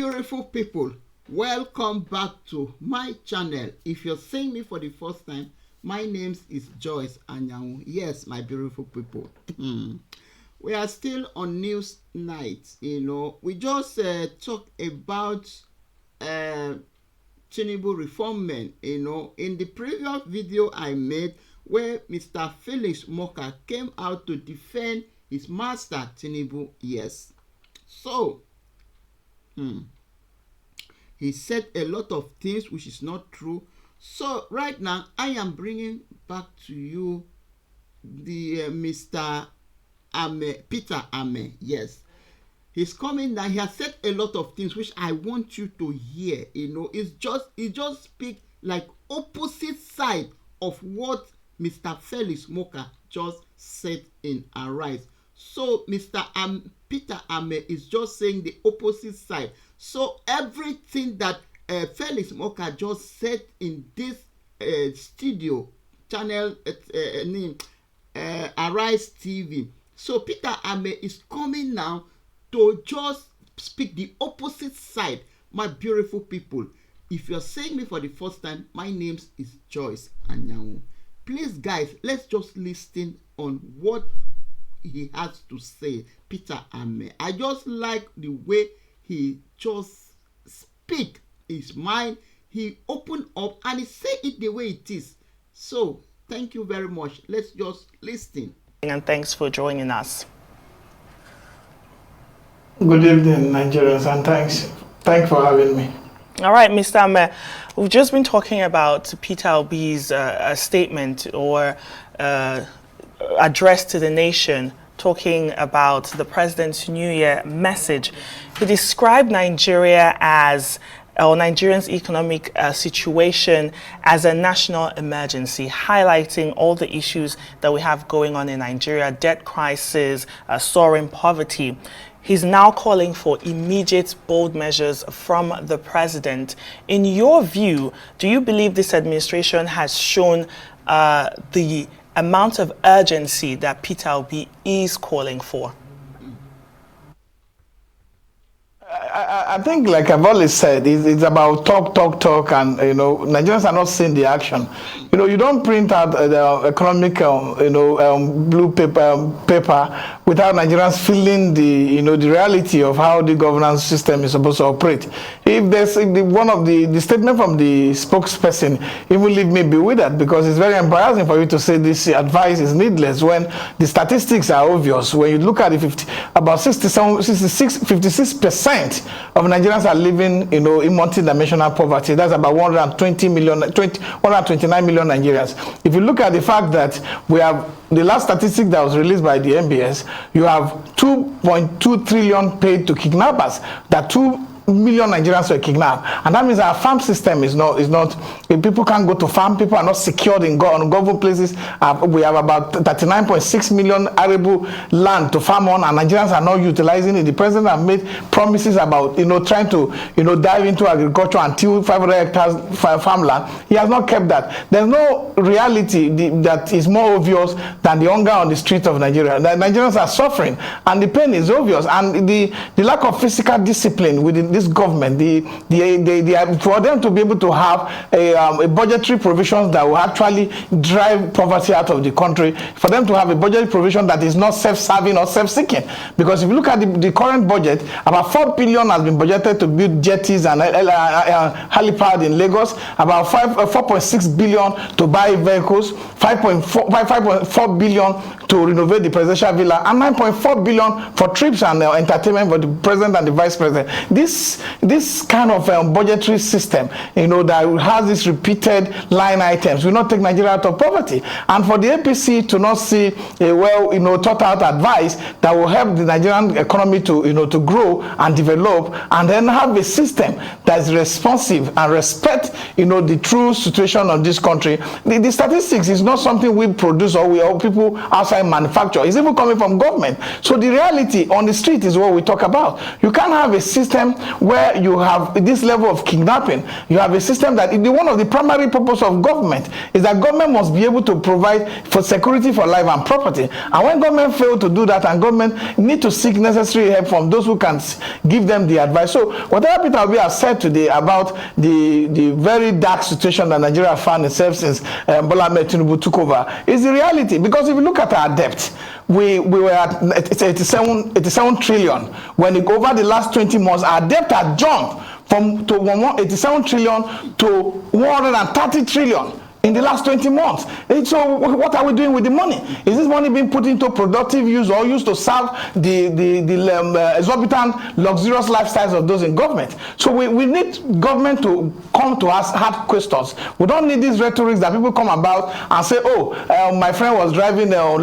Beautiful people, welcome back to my channel. If you're seeing me for the first time, my name is Joyce Anyanwu. Yes, my beautiful people. We are still on news night. We just talked about Tinubu reform men. In the previous video I made, where Mr. Felix Moka came out to defend his master Tinubu. Yes, so he said a lot of things which is not true. So right now I am bringing back to you the Mr. Ameh, Peter Ameh. Yes, he's coming now. He has said a lot of things which I want you to hear. It just speak like opposite side of what Mr. Felix Moka just said in Arise. So Mr. Peter Ameh is just saying the opposite side. So everything that Felix Moka just said in this studio channel Arise TV. So Peter Ameh is coming now to just speak the opposite side. My beautiful people, if you're seeing me for the first time, my name is Joyce Anyanwu. Please guys, let's just listen on what he has to say. Peter Ameh, I just like the way he just speak his mind. He opened up and he said it the way it is. So thank you very much. Let's just listen. And thanks for joining us. Good evening, Nigerians, and thanks for having me. All right, Mr. Ameh, we've just been talking about Peter Obi's statement or address to the nation, talking about the president's New Year message. He described Nigeria as, or Nigerians' economic situation as a national emergency, highlighting all the issues that we have going on in Nigeria: debt crisis, soaring poverty. He's now calling for immediate, bold measures from the president. In your view, do you believe this administration has shown the amount of urgency that Peter Obi is calling for? I think, like I've always said, it's about talk, and Nigerians are not seeing the action. You don't print out the economic blue paper without Nigerians feeling the reality of how the governance system is supposed to operate. If there's one of the statement from the spokesperson, it will leave me bewildered, because it's very embarrassing for you to say this advice is needless when the statistics are obvious. When you look at it, about 56% of Nigerians are living in multi-dimensional poverty. That's about 129 million Nigerians. If you look at the fact that we have the last statistic that was released by the MBS, you have 2.2 trillion paid to kidnappers. That 2 million Nigerians were kidnapped, and that means our farm system is not. If people can't go to farm, people are not secured in government places. We have about 39.6 million arable land to farm on, and Nigerians are not utilizing it. The president has made promises about trying to dive into agriculture and till 500 hectares farmland. He has not kept that. There's no reality that is more obvious than the hunger on the streets of Nigeria. The Nigerians are suffering, and the pain is obvious, and the lack of physical discipline within this government, for them to be able to have a budgetary provisions that will actually drive poverty out of the country, for them to have a budgetary provision that is not self-serving or self-seeking. Because if you look at the current budget, about 4 billion has been budgeted to build jetties and helipad in Lagos, about 4.6 billion to buy vehicles, 5.4 billion to renovate the presidential villa, and 9.4 billion for trips and entertainment for the president and the vice president. This kind of budgetary system, that has these repeated line items, will not take Nigeria out of poverty. And for the APC to not see a thought out advice that will help the Nigerian economy to grow and develop, and then have a system that is responsive and respect the true situation of this country. The statistics is not something we produce or people outside manufacture. It's even coming from government. So the reality on the street is what we talk about. You can't have a system where you have this level of kidnapping. You have a system that one of the primary purpose of government is that government must be able to provide for security for life and property. And when government fail to do that, and government need to seek necessary help from those who can give them the advice. So whatever Peter Obi has said today about the very dark situation that Nigeria found itself since Bola Ahmed Tinubu took over is the reality. Because if you look at our debt, we were at 87 trillion. When over the last 20 months, our debt had jumped from 87 trillion to 130 trillion. In the last 20 months. So what are we doing with the money? Is this money being put into productive use or used to serve the exorbitant, luxurious lifestyles of those in government? So we need government to come to us hard questions. We don't need these rhetorics that people come about and say, oh, my friend was driving a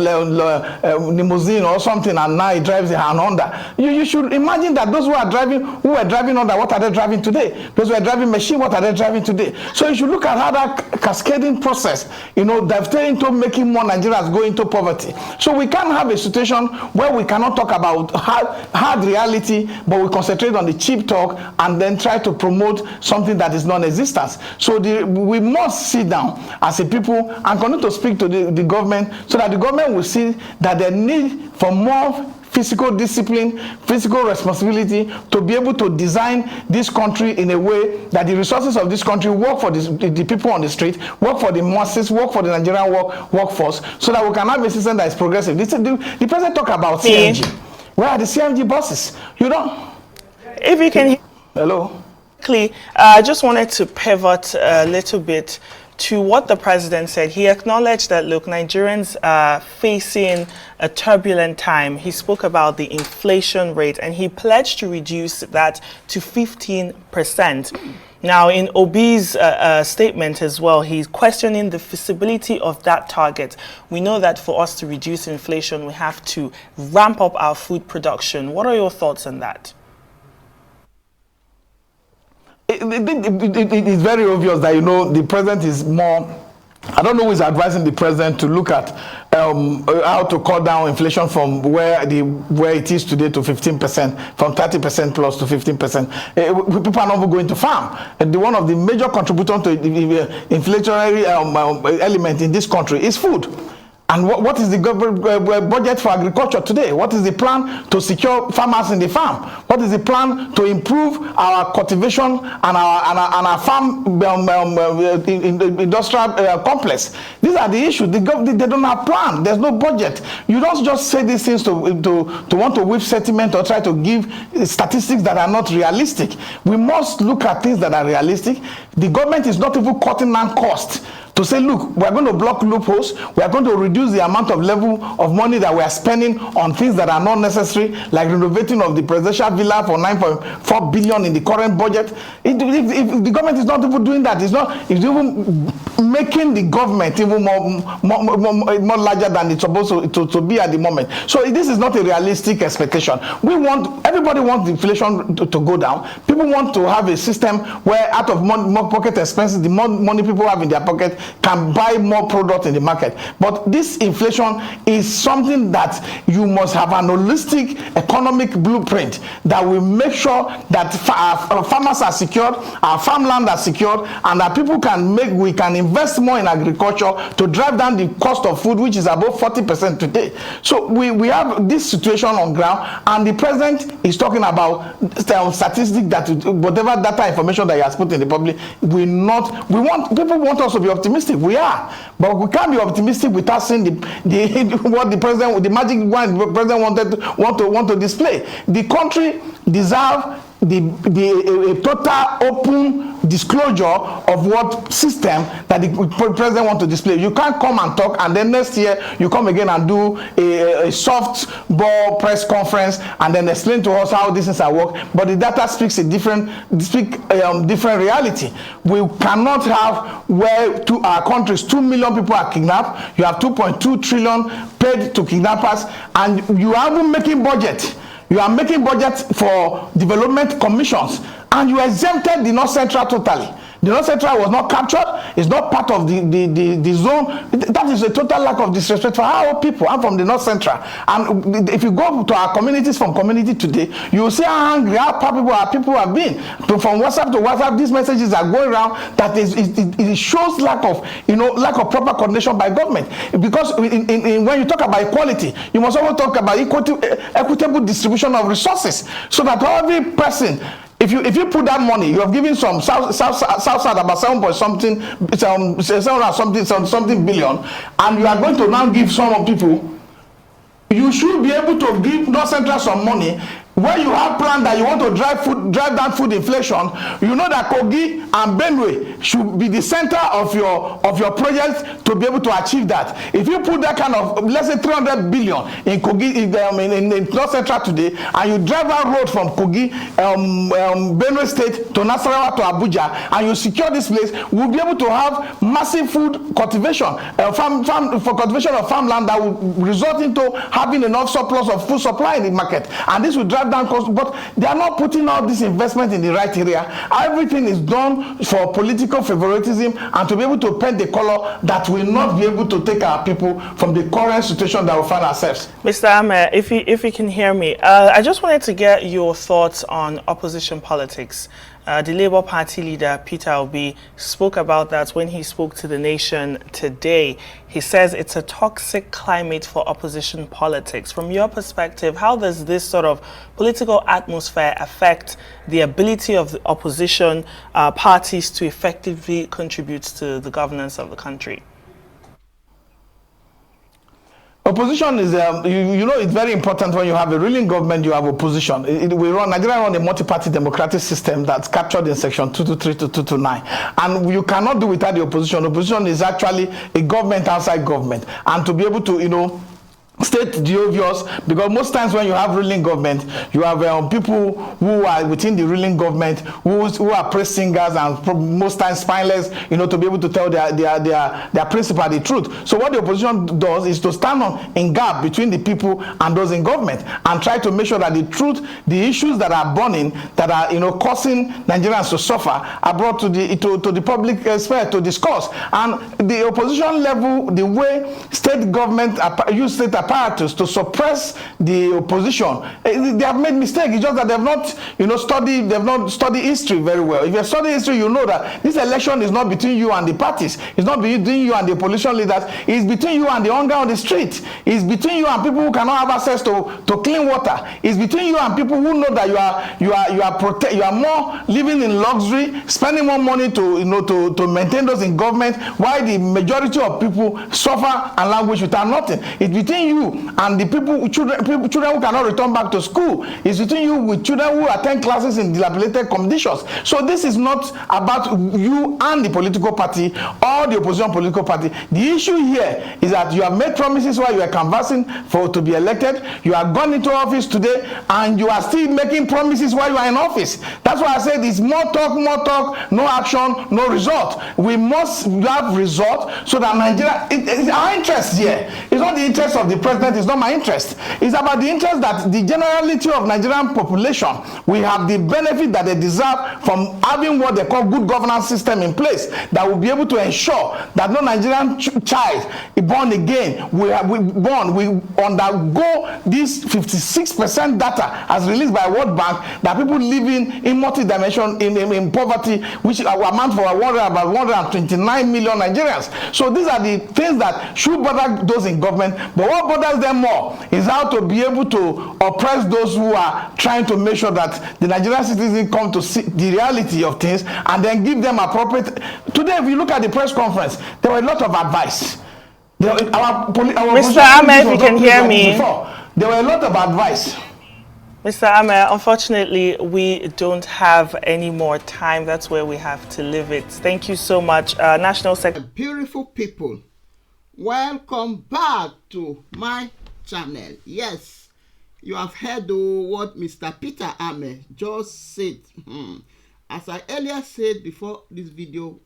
limousine or something and now he drives a Honda. You should imagine that those who were driving Honda, what are they driving today? Those who are driving machine, what are they driving today? So you should look at how that cascading process, devastating to making more Nigerians go into poverty. So we can't have a situation where we cannot talk about hard reality, but we concentrate on the cheap talk and then try to promote something that is non-existent. So we must sit down as a people and continue to speak to the government so that the government will see that the need for more physical discipline, physical responsibility to be able to design this country in a way that the resources of this country work for the people on the street, work for the masses, work for the Nigerian workforce, so that we can have a system that is progressive. The president talk about CNG. Where are the CNG buses? You don't. If you can. Hello. I just wanted to pivot a little bit to what the president said. He acknowledged that, look, Nigerians are facing a turbulent time. He spoke about the inflation rate and he pledged to reduce that to 15%. Now, in Obi's statement as well, he's questioning the feasibility of that target. We know that for us to reduce inflation, we have to ramp up our food production. What are your thoughts on that? It is very obvious that, the president is more, I don't know who is advising the president to look at how to cut down inflation from where it is today to 15%, from 30% plus to 15%. People are not even going to farm. One of the major contributors to the inflationary element in this country is food. And what is the budget for agriculture today? What is the plan to secure farmers in the farm? What is the plan to improve our cultivation and our farm industrial complex? These are the issues. They don't have plan. There's no budget. You don't just say these things to want to whip sentiment or try to give statistics that are not realistic. We must look at things that are realistic. The government is not even cutting down costs to say, look, we're going to block loopholes, we're going to reduce the amount of level of money that we're spending on things that are not necessary, like renovating of the presidential villa for 9.4 billion in the current budget. If the government is not even doing that, it's even making the government even more larger than it's supposed to be at the moment. So this is not a realistic expectation. Everybody wants the inflation to go down. People want to have a system where out of more pocket expenses, the more money people have in their pocket can buy more product in the market. But this inflation is something that you must have an holistic economic blueprint that will make sure that our farmers are secured, our farmland are secured, and that we can invest more in agriculture to drive down the cost of food, which is above 40% today. So we have this situation on ground, and the president is talking about statistics that whatever data information that he has put in the public, people want us to be optimistic. We are, but we can't be optimistic without seeing what the president, the magic wand the president want to display. The country deserves a total open disclosure of what system that the president wants to display. You can't come and talk and then next year you come again and do a softball press conference and then explain to us how this is at work, but the data speaks a different reality. We cannot have where our countries 2 million people are kidnapped, you have 2.2 trillion paid to kidnappers, and you are even making budget. You are making budget for development commissions, and you exempted the North Central totally. The North Central was not captured. It's not part of the zone. That is a total lack of disrespect for our people. I'm from the North Central. And if you go to our communities from community today, you will see how angry, how poor people have been. From WhatsApp to WhatsApp, these messages are going around that it shows lack of proper coordination by government. Because when you talk about equality, you must also talk about equitable distribution of resources, so that every person, if you put that money, you have given some south side about 7 something billion, and you are going to now give some people, you should be able to give North Central some money. When you have planned that you want to drive down food inflation, you know that Kogi and Benue should be the center of your project to be able to achieve that. If you put that kind of, let's say 300 billion in Kogi, in North Central today, and you drive that road from Kogi, Benue State to Nasarawa to Abuja, and you secure this place, we'll be able to have massive food cultivation, for cultivation of farmland that will result into having enough surplus of food supply in the market, and this will drive down cost. But they are not putting all this investment in the right area. Everything is done for political favoritism and to be able to paint the color that will not be able to take our people from the current situation that we find ourselves. Mr. Ameh, if you can hear me, I just wanted to get your thoughts on opposition politics. The Labour Party leader, Peter Obi, spoke about that when he spoke to the nation today. He says it's a toxic climate for opposition politics. From your perspective, how does this sort of political atmosphere affect the ability of the opposition parties to effectively contribute to the governance of the country? Opposition is, it's very important. When you have a ruling government, you have opposition. Nigeria run a multi-party democratic system that's captured in section 223 to 229. And you cannot do without the opposition. Opposition is actually a government outside government. And to be able to, state the obvious, because most times when you have ruling government, you have people who are within the ruling government who are praise singers and most times spineless, to be able to tell their principal the truth. So what the opposition does is to stand in gap between the people and those in government and try to make sure that the truth, the issues that are burning, that are causing Nigerians to suffer, are brought to the public sphere to discuss. And the opposition level, the way state government use state apparatus to suppress the opposition, they have made mistakes. It's just that they've not studied history very well. If you study history, you know that this election is not between you and the parties. It's not between you and the opposition leaders. It's between you and the hunger on the street. It's between you and people who cannot have access to clean water. It's between you and people who know that you are more living in luxury, spending more money to maintain those in government, while the majority of people suffer and languish without nothing. It's between you and the children who cannot return back to school. It's between you with children who attend classes in dilapidated conditions. So this is not about you and the political party or the opposition political party. The issue here is that you have made promises while you are canvassing to be elected. You have gone into office today and you are still making promises while you are in office. That's why I said it's more talk, no action, no result. We must have result so that Nigeria, it's our interest here. It's not the interest of the president, it's not my interest. It's about the interest that the generality of Nigerian population will have the benefit that they deserve from having what they call good governance system in place that will be able to ensure that no Nigerian child born again will undergo this 56% data as released by World Bank that people living in multi-dimension in poverty, which amount for about 129 million Nigerians. So these are the things that should bother those in government. But what bothers them more is how to be able to oppress those who are trying to make sure that the Nigerian citizens come to see the reality of things and then give them appropriate. Today, if you look at the press conference, there were a lot of advice. Mr. Ameh, if you can hear me. There were a lot of advice. Mr. Ameh, unfortunately, we don't have any more time. That's where we have to leave it. Thank you so much, National Secretary. Beautiful people, welcome back to my channel. Yes, you have heard what Mr. Peter Ameh just said. As I earlier said before this video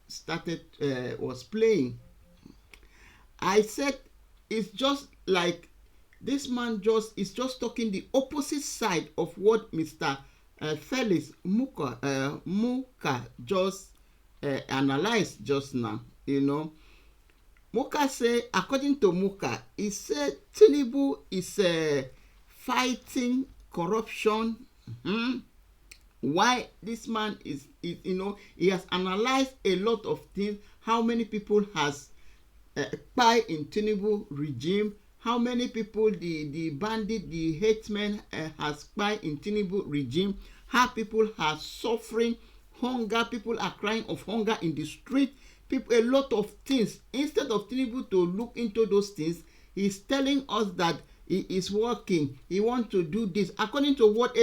started, was playing, I said it's just like this man is just talking the opposite side of what Mr. Felix Muka just analyzed just now. You know, Muka say, according to Muka, he said Tinubu is fighting corruption. Why this man is, you know, he has analyzed a lot of things. How many people has spy in Tinubu regime? How many people the bandit, the headmen has spy in Tinubu regime? How people are suffering hunger, people are crying of hunger in the street. People, a lot of things. Instead of Tinubu to look into those things, he's telling us that he is working. He wants to do this according to what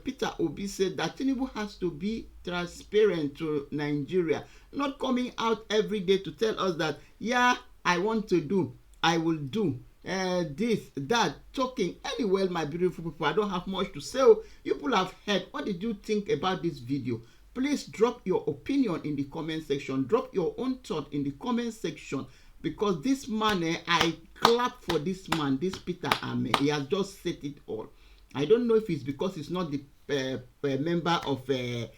Peter Obi said, that Tinubu has to be transparent to Nigeria, not coming out every day to tell us that, yeah, I want to do, I will do this, that, talking. Anyway, my beautiful people, I don't have much to say. You people have heard. What did you think about this video? Please drop your opinion in the comment section. Drop your own thought in the comment section, because this man, I clap for this man, this Peter Ameh. He has just said it all. I don't know if it's because he's not the member of APC.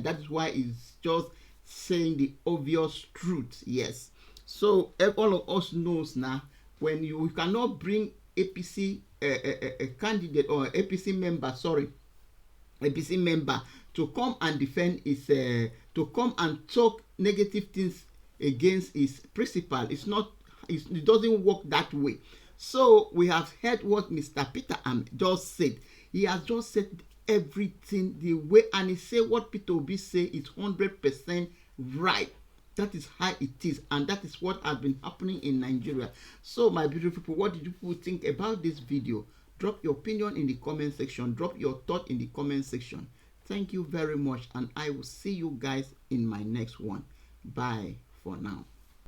That is why he's just saying the obvious truth. Yes. So all of us knows now, when you cannot bring APC candidate or APC member, APC member to come and defend his, to come and talk negative things against his principal. It doesn't work that way. So we have heard what Mr. Peter Ameh just said. He has just said everything the way, and he said what Peter Obi say is 100% right. That is how it is, and that is what has been happening in Nigeria. So my beautiful people, what did you people think about this video? Drop your opinion in the comment section. Drop your thought in the comment section. Thank you very much, and I will see you guys in my next one. Bye for now.